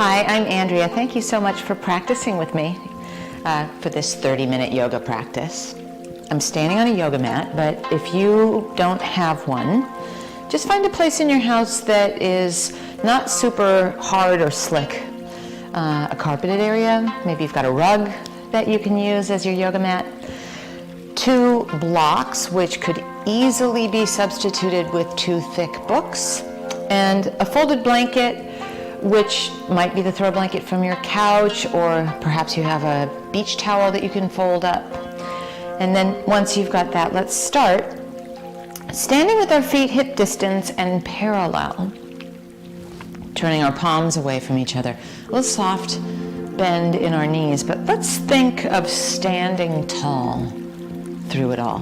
Hi, I'm Andrea. Thank you so much for practicing with me for this 30-minute yoga practice. I'm standing on a yoga mat, but if you don't have one, just find a place in your house that is not super hard or slick. A carpeted area, maybe you've got a rug that you can use as your yoga mat. 2 blocks, which could easily be substituted with 2 thick books, and a folded blanket, which might be the throw blanket from your couch, or perhaps you have a beach towel that you can fold up. And then once you've got that, let's start standing with our feet hip distance and parallel, turning our palms away from each other. A little soft bend in our knees, but let's think of standing tall through it all.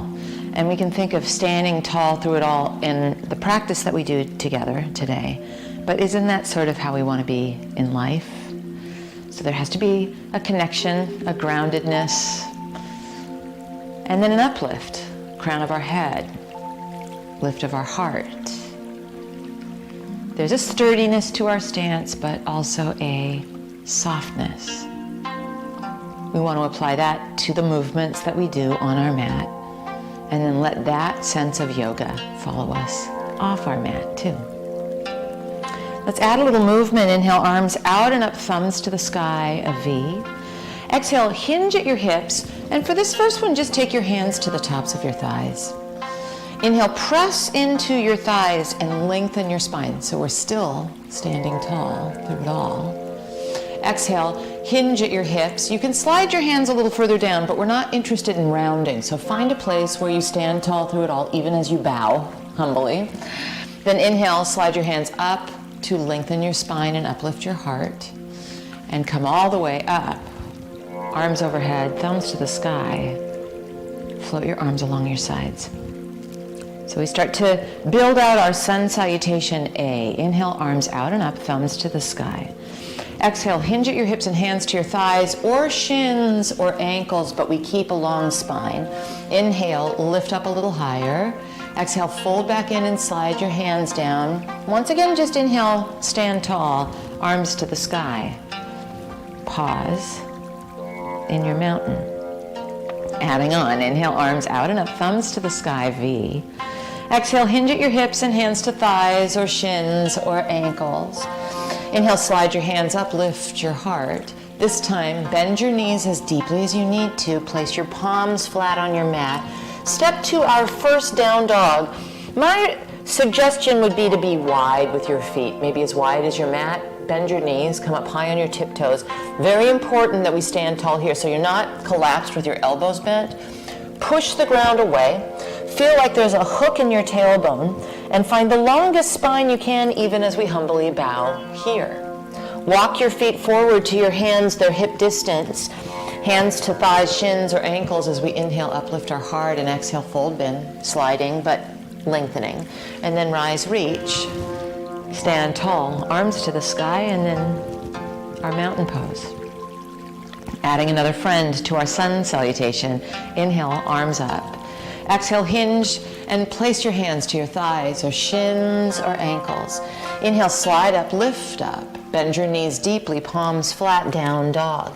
And we can think of standing tall through it all in the practice that we do together today. But isn't that sort of how we want to be in life? So there has to be a connection, a groundedness, and then an uplift, crown of our head, lift of our heart. There's a sturdiness to our stance, but also a softness. We want to apply that to the movements that we do on our mat, and then let that sense of yoga follow us off our mat too. Let's add a little movement. Inhale, arms out and up, thumbs to the sky, a V. Exhale, hinge at your hips. And for this first one, just take your hands to the tops of your thighs. Inhale, press into your thighs and lengthen your spine. So we're still standing tall through it all. Exhale, hinge at your hips. You can slide your hands a little further down, but we're not interested in rounding. So find a place where you stand tall through it all, even as you bow humbly. Then inhale, slide your hands up to lengthen your spine and uplift your heart, and come all the way up, arms overhead, thumbs to the sky. Float your arms along your sides. So we start to build out our sun salutation A. Inhale, arms out and up, thumbs to the sky. Exhale, hinge at your hips and hands to your thighs or shins or ankles, but we keep a long spine. Inhale, lift up a little higher. Exhale, fold back in and slide your hands down. Once again, just inhale, stand tall, arms to the sky. Pause in your mountain. Adding on, inhale, arms out and up, thumbs to the sky, V. Exhale, hinge at your hips and hands to thighs or shins or ankles. Inhale, slide your hands up, lift your heart. This time, bend your knees as deeply as you need to. Place your palms flat on your mat. Step to our first down dog. My suggestion would be to be wide with your feet, maybe as wide as your mat. Bend your knees, come up high on your tiptoes. Very important that we stand tall here so you're not collapsed with your elbows bent. Push the ground away. Feel like there's a hook in your tailbone, and find the longest spine you can even as we humbly bow here. Walk your feet forward to your hands, their hip distance. Hands to thighs, shins, or ankles as we inhale, uplift our heart, and exhale, fold bend, sliding but lengthening. And then rise, reach, stand tall, arms to the sky, and then our mountain pose. Adding another friend to our sun salutation. Inhale, arms up. Exhale, hinge, and place your hands to your thighs or shins or ankles. Inhale, slide up, lift up. Bend your knees deeply, palms flat, down dog.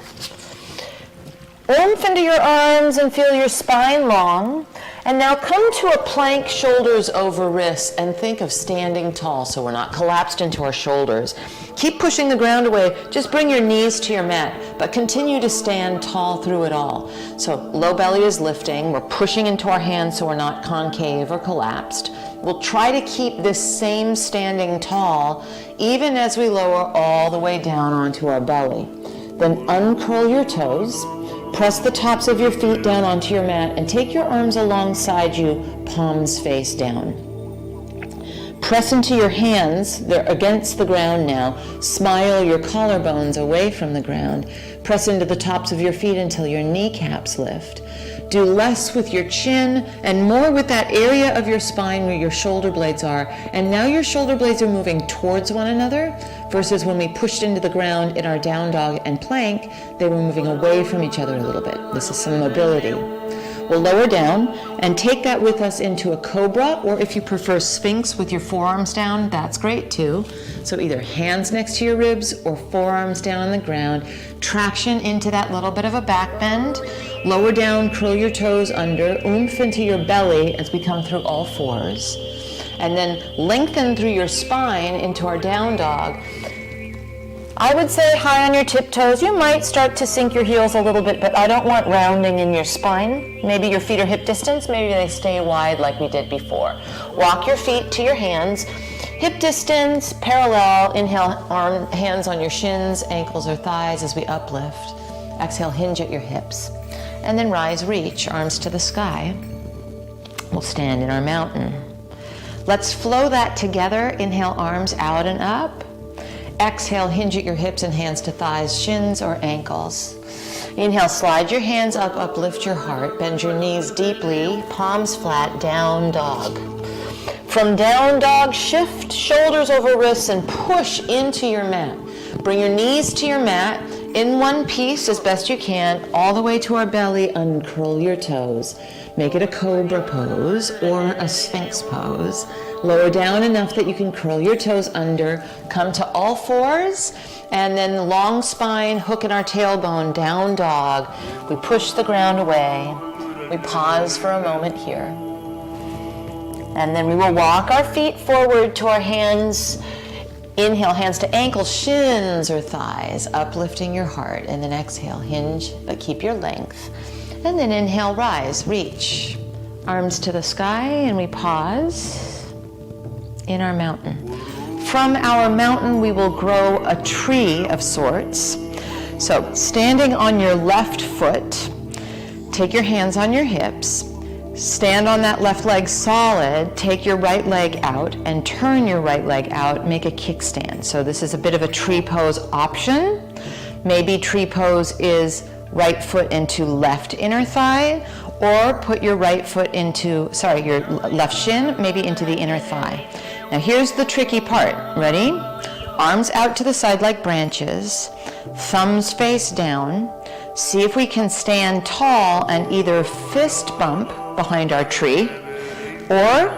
Oomph into your arms and feel your spine long. And now come to a plank, shoulders over wrists, and think of standing tall so we're not collapsed into our shoulders. Keep pushing the ground away. Just bring your knees to your mat, but continue to stand tall through it all. So low belly is lifting. We're pushing into our hands so we're not concave or collapsed. We'll try to keep this same standing tall even as we lower all the way down onto our belly. Then uncurl your toes. Press the tops of your feet down onto your mat and take your arms alongside you, palms face down. Press into your hands, they're against the ground now. Smile your collarbones away from the ground. Press into the tops of your feet until your kneecaps lift. Do less with your chin and more with that area of your spine where your shoulder blades are. And now your shoulder blades are moving towards one another versus when we pushed into the ground in our down dog and plank, they were moving away from each other a little bit. This is some mobility. We'll lower down and take that with us into a cobra, or if you prefer Sphinx with your forearms down, that's great too. So either hands next to your ribs or forearms down on the ground. Traction into that little bit of a back bend. Lower down, curl your toes under, oomph into your belly as we come through all fours. And then lengthen through your spine into our down dog. I would say high on your tiptoes. You might start to sink your heels a little bit, but I don't want rounding in your spine. Maybe your feet are hip distance, maybe they stay wide like we did before. Walk your feet to your hands, hip distance, parallel. Inhale, hands on your shins, ankles or thighs as we uplift. Exhale, hinge at your hips. And then rise, reach, arms to the sky. We'll stand in our mountain. Let's flow that together. Inhale, arms out and up. Exhale, hinge at your hips and hands to thighs, shins or ankles. Inhale, slide your hands up, uplift your heart, bend your knees deeply, palms flat, down dog. From down dog, shift shoulders over wrists and push into your mat. Bring your knees to your mat in one piece as best you can, all the way to our belly, uncurl your toes. Make it a cobra pose or a sphinx pose. Lower down enough that you can curl your toes under, come to all fours, and then long spine, hook in our tailbone, down dog. We push the ground away. We pause for a moment here. And then we will walk our feet forward to our hands. Inhale, hands to ankles, shins or thighs, uplifting your heart. And then exhale, hinge, but keep your length. And then inhale, rise, reach. Arms to the sky, and we pause in our mountain. From our mountain, we will grow a tree of sorts. So standing on your left foot, take your hands on your hips, stand on that left leg solid, take your right leg out and turn your right leg out, make a kickstand. So this is a bit of a tree pose option. Maybe tree pose is right foot into left inner thigh, or put your right foot into, your left shin, maybe into the inner thigh. Now here's the tricky part. Ready? Arms out to the side like branches, thumbs face down. See if we can stand tall and either fist bump behind our tree, or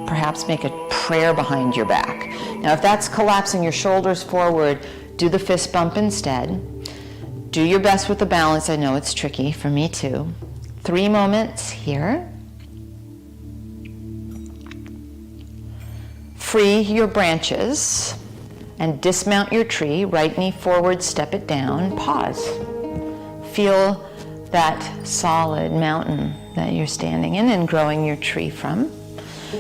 perhaps make a prayer behind your back. Now if that's collapsing your shoulders forward, do the fist bump instead. Do your best with the balance. I know it's tricky for me too. 3 moments here. Free your branches and dismount your tree. Right knee forward, step it down, pause. Feel that solid mountain that you're standing in and growing your tree from.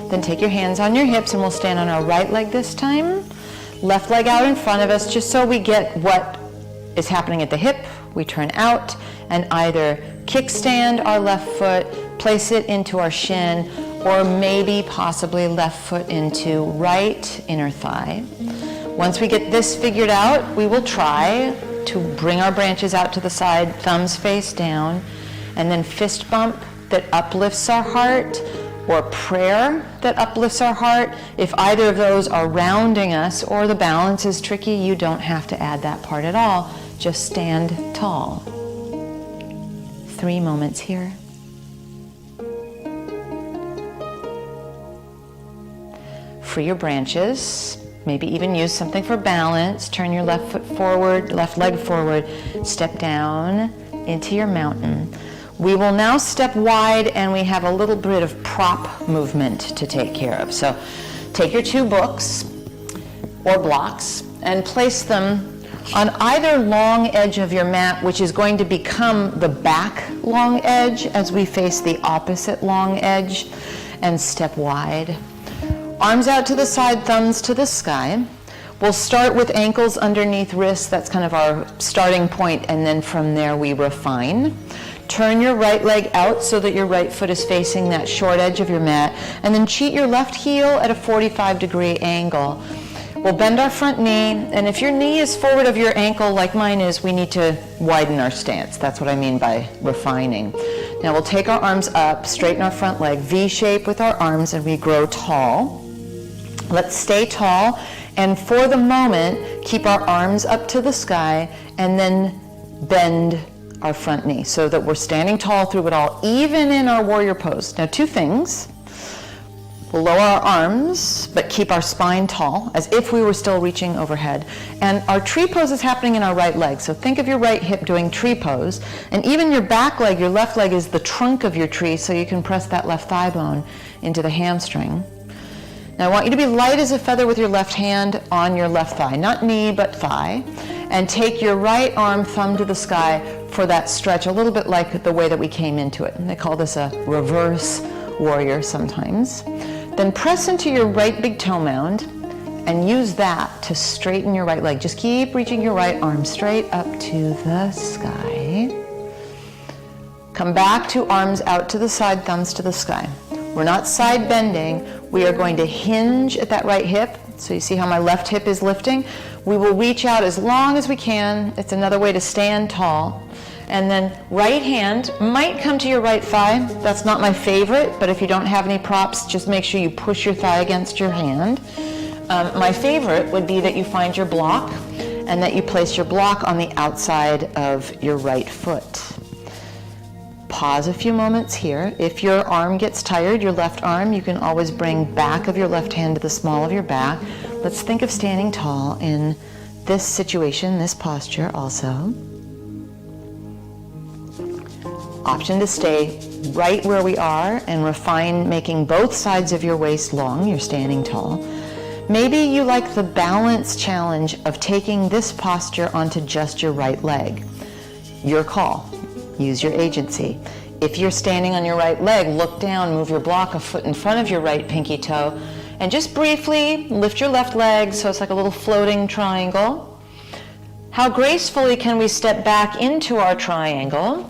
Then take your hands on your hips and we'll stand on our right leg this time. Left leg out in front of us, just so we get what is happening at the hip. We turn out and either kickstand our left foot, place it into our shin, or maybe possibly left foot into right inner thigh. Once we get this figured out, we will try to bring our branches out to the side, thumbs face down, and then fist bump that uplifts our heart, or prayer that uplifts our heart. If either of those are rounding us or the balance is tricky, you don't have to add that part at all. Just stand tall. 3 moments here. Free your branches. Maybe even use something for balance. Turn your left foot forward, left leg forward. Step down into your mountain. We will now step wide, and we have a little bit of prop movement to take care of. So take your 2 books or blocks and place them on either long edge of your mat, which is going to become the back long edge as we face the opposite long edge, and step wide. Arms out to the side, thumbs to the sky. We'll start with ankles underneath wrists. That's kind of our starting point, and then from there we refine. Turn your right leg out so that your right foot is facing that short edge of your mat, and then cheat your left heel at a 45-degree angle. We'll bend our front knee, and if your knee is forward of your ankle like mine is, we need to widen our stance. That's what I mean by refining. Now we'll take our arms up, straighten our front leg, V-shape with our arms, and we grow tall. Let's stay tall, and for the moment, keep our arms up to the sky, and then bend our front knee so that we're standing tall through it all, even in our warrior pose. Now, two things. We'll lower our arms, but keep our spine tall, as if we were still reaching overhead. And our tree pose is happening in our right leg. So think of your right hip doing tree pose. And even your back leg, your left leg is the trunk of your tree, so you can press that left thigh bone into the hamstring. Now I want you to be light as a feather with your left hand on your left thigh, not knee, but thigh. And take your right arm, thumb to the sky for that stretch, a little bit like the way that we came into it. And they call this a reverse warrior sometimes. Then press into your right big toe mound and use that to straighten your right leg. Just keep reaching your right arm straight up to the sky. Come back to arms out to the side, thumbs to the sky. We're not side bending. We are going to hinge at that right hip. So you see how my left hip is lifting? We will reach out as long as we can. It's another way to stand tall. And then right hand might come to your right thigh. That's not my favorite, but if you don't have any props, just make sure you push your thigh against your hand. My favorite would be that you find your block and that you place your block on the outside of your right foot. Pause a few moments here. If your arm gets tired, your left arm, you can always bring back of your left hand to the small of your back. Let's think of standing tall in this situation, this posture also. Option to stay right where we are and refine making both sides of your waist long. You're standing tall. Maybe you like the balance challenge of taking this posture onto just your right leg. Your call. Use your agency. If you're standing on your right leg, look down, move your block a foot in front of your right pinky toe, and just briefly lift your left leg so it's like a little floating triangle. How gracefully can we step back into our triangle?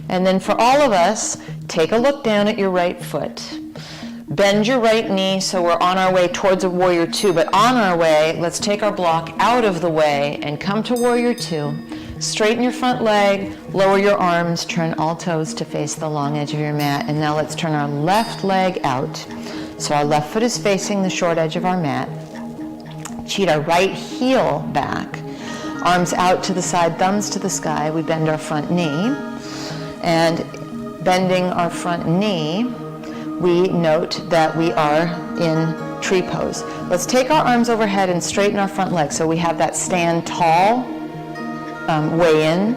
And then for all of us, take a look down at your right foot. Bend your right knee so we're on our way towards a warrior two, but on our way, let's take our block out of the way and come to warrior two. Straighten your front leg, lower your arms, turn all toes to face the long edge of your mat. And now let's turn our left leg out. So our left foot is facing the short edge of our mat. Cheat our right heel back. Arms out to the side, thumbs to the sky. We bend our front knee. And bending our front knee, we note that we are in tree pose. Let's take our arms overhead and straighten our front leg so we have that stand tall way in.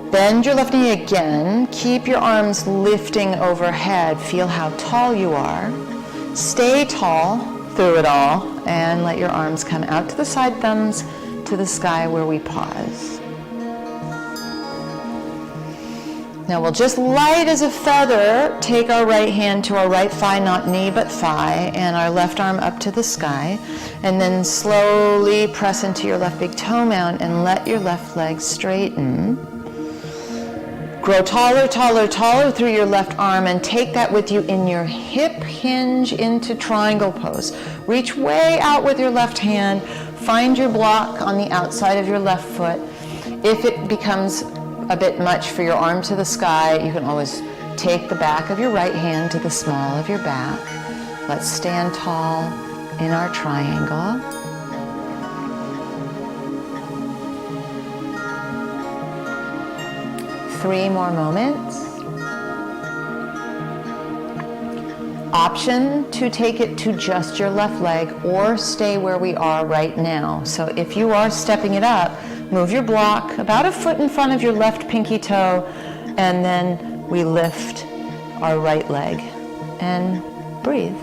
Bend your left knee again. Keep your arms lifting overhead. Feel how tall you are. Stay tall through it all and let your arms come out to the side, thumbs to the sky where we pause. Now we'll just light as a feather take our right hand to our right thigh, not knee but thigh, and our left arm up to the sky, and then slowly press into your left big toe mound and let your left leg straighten. Grow taller, taller, taller through your left arm and take that with you in your hip hinge into triangle pose. Reach way out with your left hand, find your block on the outside of your left foot. If it becomes a bit much for your arm to the sky, you can always take the back of your right hand to the small of your back. Let's stand tall in our triangle. Three more moments. Option to take it to just your left leg or stay where we are right now. So if you are stepping it up, move your block about a foot in front of your left pinky toe, and then we lift our right leg and breathe.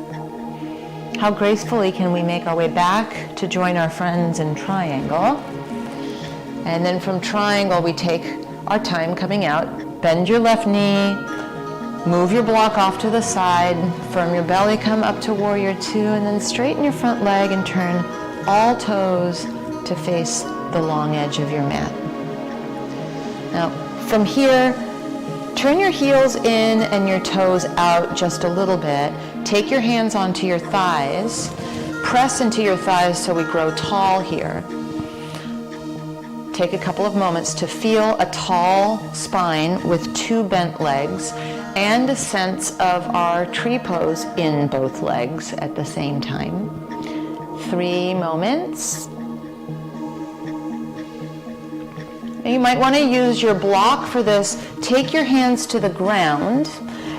How gracefully can we make our way back to join our friends in triangle? And then from triangle, we take our time coming out. Bend your left knee, move your block off to the side, firm your belly, come up to warrior two, and then straighten your front leg and turn all toes to face the long edge of your mat. Now, from here, turn your heels in and your toes out just a little bit. Take your hands onto your thighs. Press into your thighs so we grow tall here. Take a couple of moments to feel a tall spine with two bent legs and a sense of our tree pose in both legs at the same time. 3 moments. Now you might want to use your block for this. Take your hands to the ground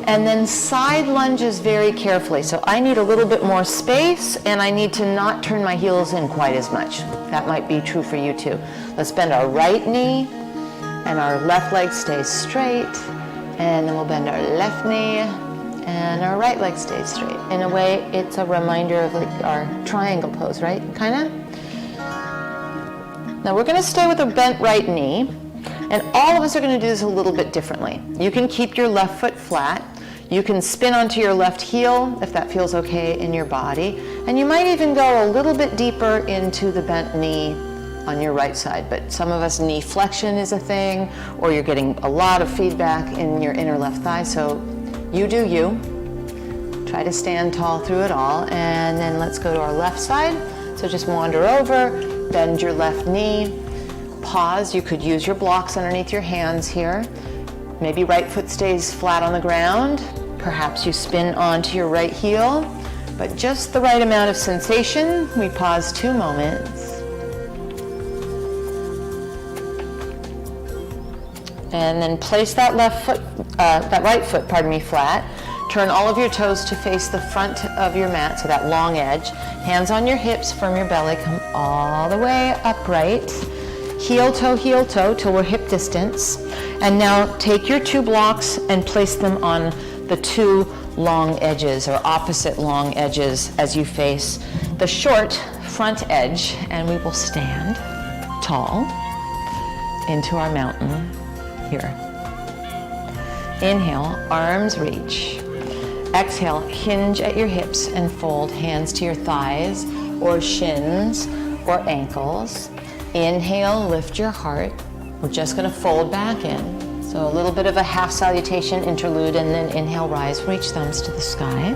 and then side lunges very carefully. So I need a little bit more space and I need to not turn my heels in quite as much. That might be true for you too. Let's bend our right knee and our left leg stays straight, and then we'll bend our left knee and our right leg stays straight. In a way, it's a reminder of like our triangle pose, right? Kinda? Now we're gonna stay with a bent right knee, and all of us are gonna do this a little bit differently. You can keep your left foot flat. You can spin onto your left heel if that feels okay in your body. And you might even go a little bit deeper into the bent knee on your right side. But some of us, knee flexion is a thing, or you're getting a lot of feedback in your inner left thigh. So you do you. Try to stand tall through it all. And then let's go to our left side. So just wander over, bend your left knee, pause. You could use your blocks underneath your hands here. Maybe right foot stays flat on the ground. Perhaps you spin onto your right heel, but just the right amount of sensation. We pause 2 moments. And then place that right foot, flat. Turn all of your toes to face the front of your mat, so that long edge. Hands on your hips from your belly, come all the way upright. Heel toe till we're hip distance. And now take your 2 blocks and place them on the 2 long edges, or opposite long edges, as you face the short front edge. And we will stand tall into our mountain here. Inhale, arms reach. Exhale, hinge at your hips and fold hands to your thighs or shins or ankles. Inhale, lift your heart. We're just going to fold back in. So a little bit of a half salutation interlude, and then inhale, rise, reach thumbs to the sky.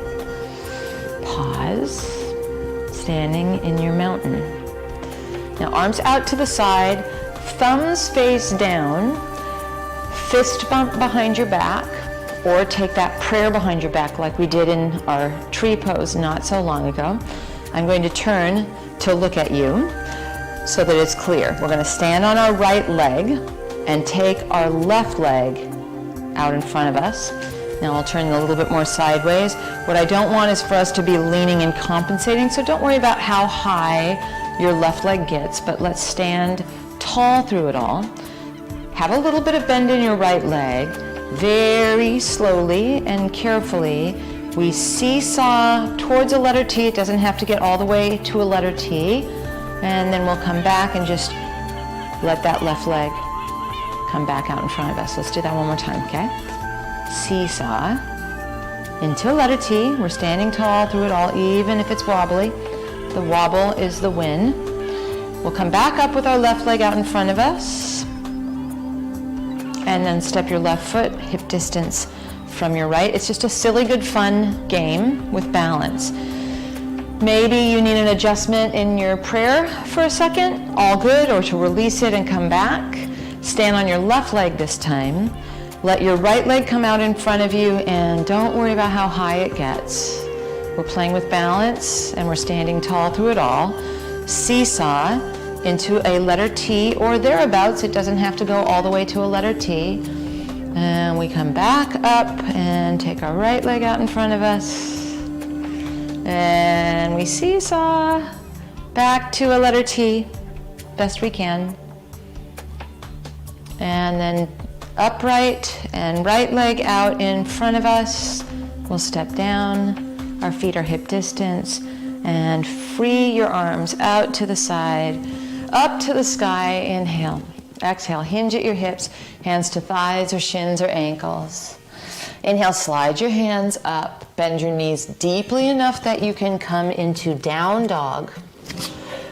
Pause, standing in your mountain. Now arms out to the side, thumbs face down, fist bump behind your back, or take that prayer behind your back like we did in our tree pose not so long ago. I'm going to turn to look at you so that it's clear. We're going to stand on our right leg and take our left leg out in front of us. Now I'll turn a little bit more sideways. What I don't want is for us to be leaning and compensating, so don't worry about how high your left leg gets, but let's stand tall through it all. Have a little bit of bend in your right leg. Very slowly and carefully, we seesaw towards a letter T. It doesn't have to get all the way to a letter T. And then we'll come back and just let that left leg come back out in front of us. Let's do that one more time, okay? Seesaw into a letter T. We're standing tall through it all, even if it's wobbly. The wobble is the win. We'll come back up with our left leg out in front of us. And then step your left foot hip distance from your right. It's just a silly, good, fun game with balance. Maybe you need an adjustment in your prayer for a second, all good, or to release it and come back. Stand on your left leg this time. Let your right leg come out in front of you, and don't worry about how high it gets. We're playing with balance and we're standing tall through it all. Seesaw into a letter T or thereabouts. It doesn't have to go all the way to a letter T. And we come back up and take our right leg out in front of us. And we seesaw back to a letter T, best we can. And then upright and right leg out in front of us. We'll step down, our feet are hip distance, and free your arms out to the side, up to the sky. Inhale. Exhale, hinge at your hips, hands to thighs or shins or ankles. Inhale, slide your hands up, bend your knees deeply enough that you can come into down dog.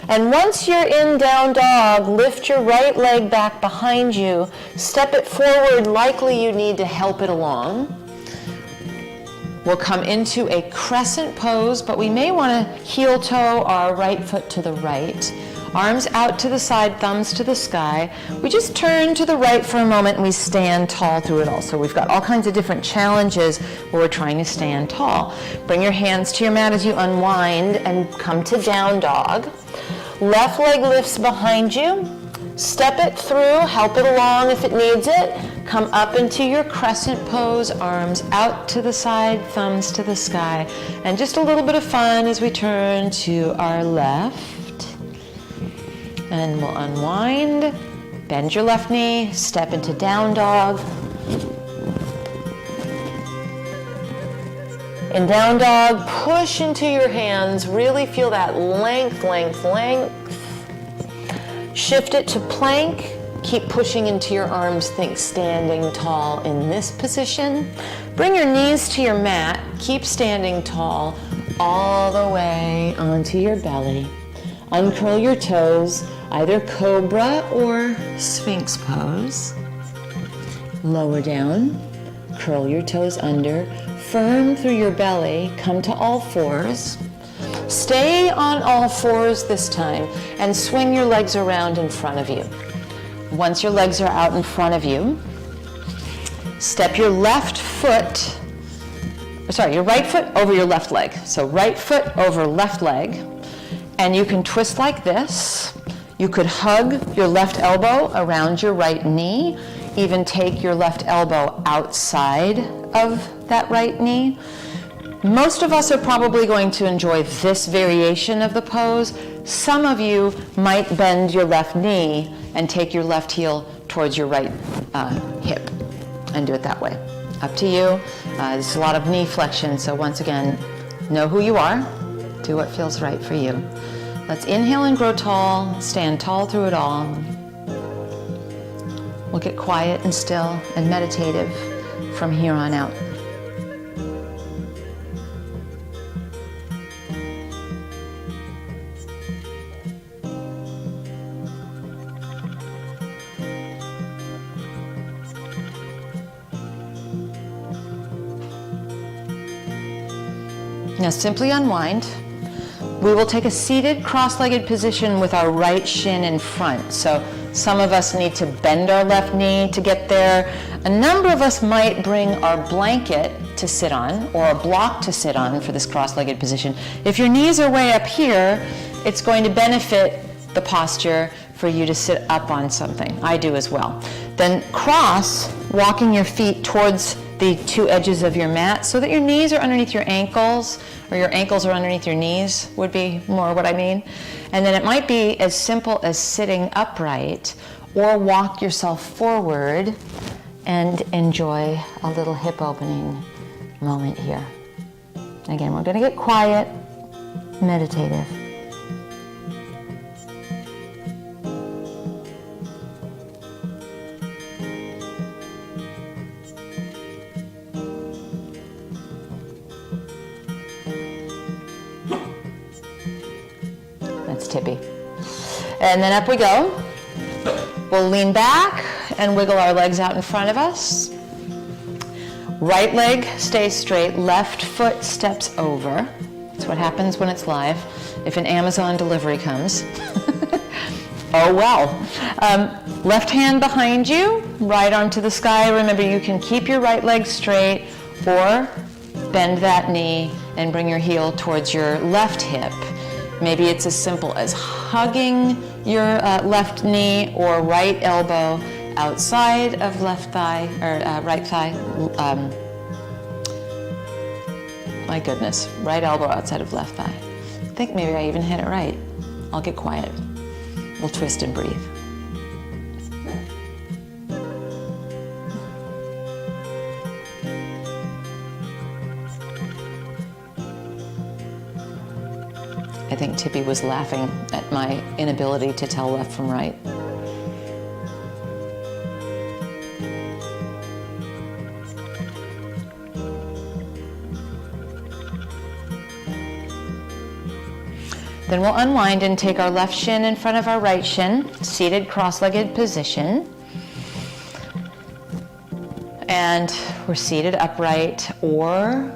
And once you're in down dog, lift your right leg back behind you, step it forward, likely you need to help it along. We'll come into a crescent pose, but we may want to heel toe our right foot to the right. Arms out to the side, thumbs to the sky. We just turn to the right for a moment and we stand tall through it all. So we've got all kinds of different challenges where we're trying to stand tall. Bring your hands to your mat as you unwind and come to down dog. Left leg lifts behind you. Step it through, help it along if it needs it. Come up into your crescent pose, arms out to the side, thumbs to the sky. And just a little bit of fun as we turn to our left. And we'll unwind, bend your left knee, step into down dog. In down dog, push into your hands, really feel that length, length, length. Shift it to plank, keep pushing into your arms, think standing tall in this position. Bring your knees to your mat, keep standing tall all the way onto your belly. Uncurl your toes, either cobra or sphinx pose. Lower down, curl your toes under. Firm through your belly, come to all fours. Stay on all fours this time and swing your legs around in front of you. Once your legs are out in front of you, step your right foot over your left leg. So right foot over left leg, and you can twist like this. You could hug your left elbow around your right knee, even take your left elbow outside of that right knee. Most of us are probably going to enjoy this variation of the pose. Some of you might bend your left knee and take your left heel towards your right hip and do it that way. Up to you. There's a lot of knee flexion, so once again, know who you are. Do what feels right for you. Let's inhale and grow tall. Stand tall through it all. We'll get quiet and still and meditative from here on out. Now simply unwind. We will take a seated cross-legged position with our right shin in front. So some of us need to bend our left knee to get there. A number of us might bring our blanket to sit on or a block to sit on for this cross-legged position. If your knees are way up here, it's going to benefit the posture for you to sit up on something. I do as well. Then cross, walking your feet towards the two edges of your mat so that your knees are underneath your ankles, or your ankles are underneath your knees would be more what I mean. And then it might be as simple as sitting upright, or walk yourself forward and enjoy a little hip opening moment here. Again, we're going to get quiet, meditative. Tippy. And then up we go. We'll lean back and wiggle our legs out in front of us. Right leg stays straight, left foot steps over. That's what happens when it's live. If an Amazon delivery comes. Oh well. Left hand behind you, right arm to the sky. Remember, you can keep your right leg straight or bend that knee and bring your heel towards your left hip. Maybe it's as simple as hugging your left knee or right elbow outside of left thigh, or right thigh. My goodness, right elbow outside of left thigh. I think maybe I even hit it right. I'll get quiet. We'll twist and breathe. I think Tippy was laughing at my inability to tell left from right. Then we'll unwind and take our left shin in front of our right shin, seated cross-legged position. And we're seated upright or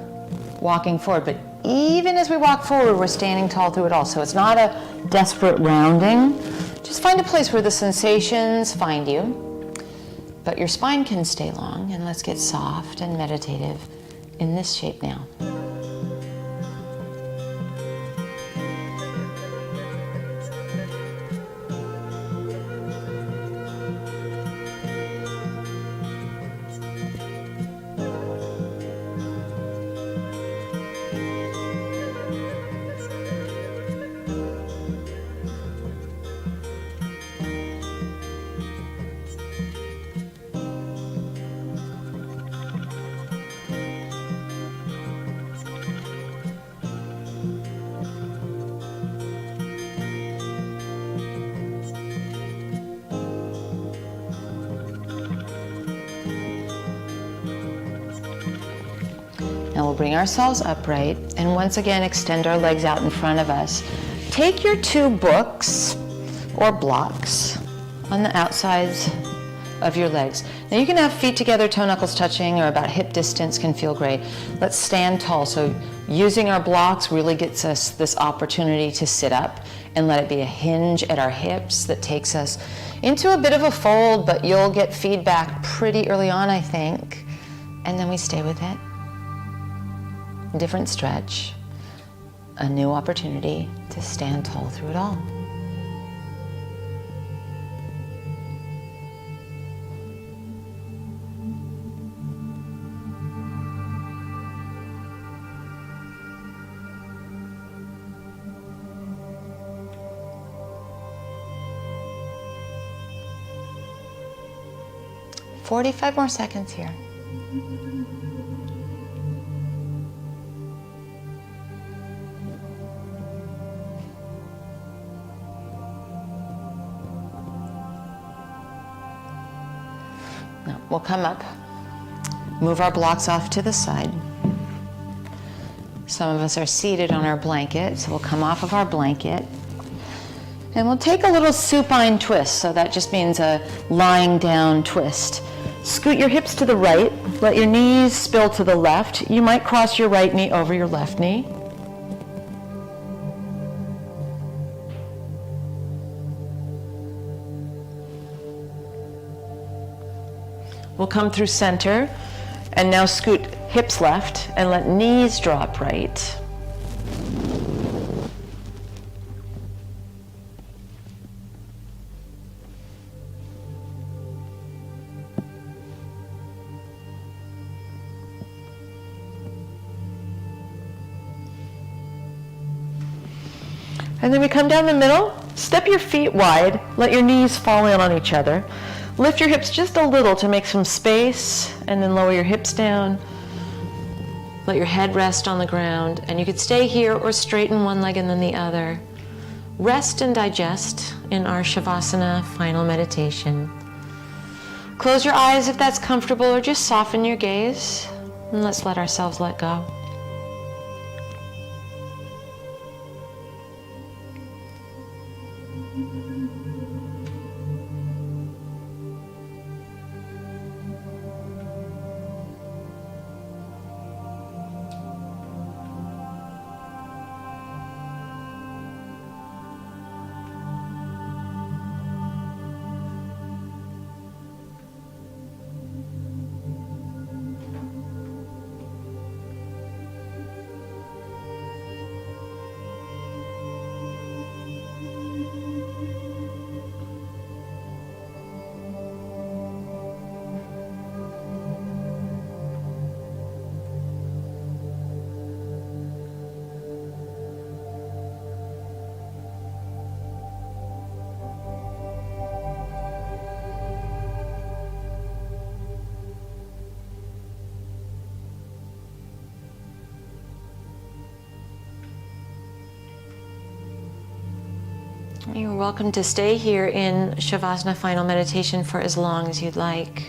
walking forward, but even as we walk forward, we're standing tall through it all. So it's not a desperate rounding. Just find a place where the sensations find you, but your spine can stay long. And let's get soft and meditative in this shape now. Now we'll bring ourselves upright, and once again extend our legs out in front of us. Take your 2 books or blocks on the outsides of your legs. Now you can have feet together, toe knuckles touching, or about hip distance can feel great. Let's stand tall. So using our blocks really gets us this opportunity to sit up and let it be a hinge at our hips that takes us into a bit of a fold, but you'll get feedback pretty early on, I think. And then we stay with it. Different stretch, a new opportunity to stand tall through it all. "45 more seconds here." Now we'll come up, move our blocks off to the side. Some of us are seated on our blanket, so we'll come off of our blanket. And we'll take a little supine twist, so that just means a lying down twist. Scoot your hips to the right, let your knees spill to the left. You might cross your right knee over your left knee. We'll come through center, and now scoot hips left and let knees drop right. And then we come down the middle, step your feet wide, let your knees fall in on each other. Lift your hips just a little to make some space, and then lower your hips down. Let your head rest on the ground, and you could stay here or straighten one leg and then the other. Rest and digest in our Shavasana final meditation. Close your eyes if that's comfortable, or just soften your gaze, and let's let ourselves let go. You're welcome to stay here in Shavasana final meditation for as long as you'd like.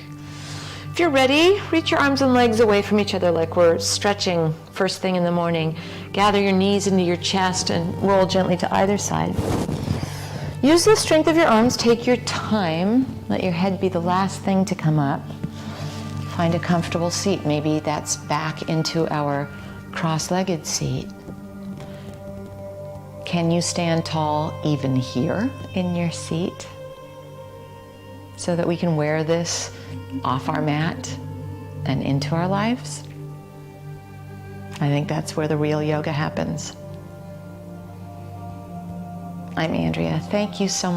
If you're ready, reach your arms and legs away from each other like we're stretching first thing in the morning. Gather your knees into your chest and roll gently to either side. Use the strength of your arms, take your time. Let your head be the last thing to come up. Find a comfortable seat. Maybe that's back into our cross-legged seat. Can you stand tall even here in your seat so that we can wear this off our mat and into our lives? I think that's where the real yoga happens. I'm Andrea. Thank you so much.